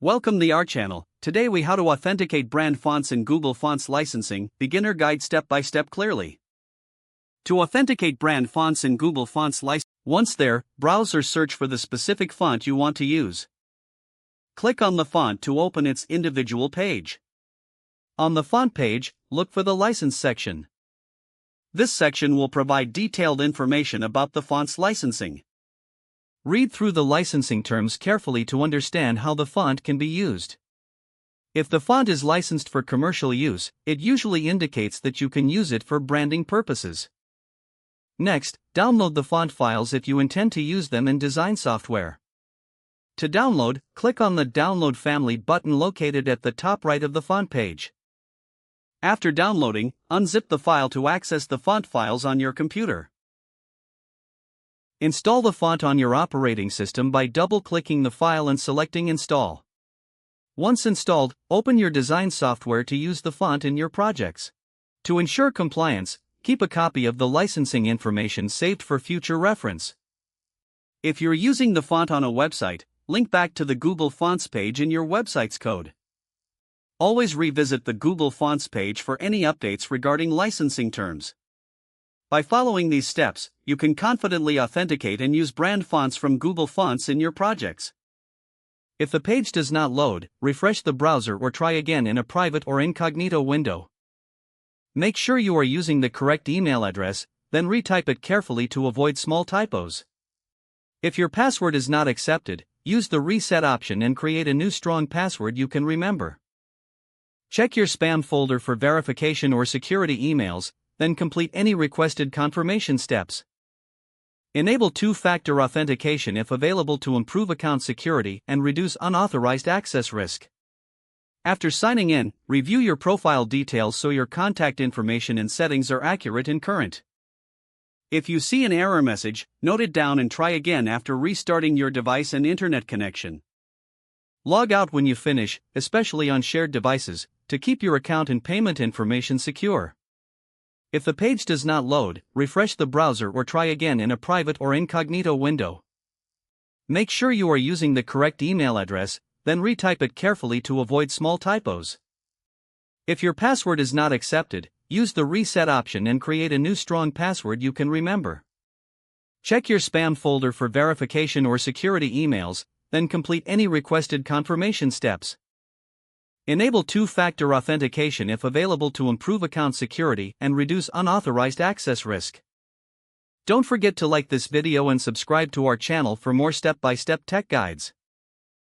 Welcome to our channel. Today we how to authenticate brand fonts in Google Fonts licensing, beginner guide step by step clearly. To authenticate brand fonts in Google Fonts licensing, once there, browse or search for the specific font you want to use. Click on the font to open its individual page. On the font page, look for the license section. This section will provide detailed information about the font's licensing. Read through the licensing terms carefully to understand how the font can be used. If the font is licensed for commercial use, it usually indicates that you can use it for branding purposes. Next, download the font files if you intend to use them in design software. To download, click on the Download Family button located at the top right of the font page. After downloading, unzip the file to access the font files on your computer. Install the font on your operating system by double-clicking the file and selecting Install. Once installed, open your design software to use the font in your projects. To ensure compliance, keep a copy of the licensing information saved for future reference. If you're using the font on a website, link back to the Google Fonts page in your website's code. Always revisit the Google Fonts page for any updates regarding licensing terms. By following these steps, you can confidently authenticate and use brand fonts from Google Fonts in your projects. If the page does not load, refresh the browser or try again in a private or incognito window. Make sure you are using the correct email address, then retype it carefully to avoid small typos. If your password is not accepted, use the reset option and create a new strong password you can remember. Check your spam folder for verification or security emails, then complete any requested confirmation steps. Enable two-factor authentication if available to improve account security and reduce unauthorized access risk. After signing in, review your profile details so your contact information and settings are accurate and current. If you see an error message, note it down and try again after restarting your device and internet connection. Log out when you finish, especially on shared devices, to keep your account and payment information secure. If the page does not load, refresh the browser or try again in a private or incognito window. Make sure you are using the correct email address, then retype it carefully to avoid small typos. If your password is not accepted, use the reset option and create a new strong password you can remember. Check your spam folder for verification or security emails, then complete any requested confirmation steps. Enable two-factor authentication if available to improve account security and reduce unauthorized access risk. Don't forget to like this video and subscribe to our channel for more step-by-step tech guides.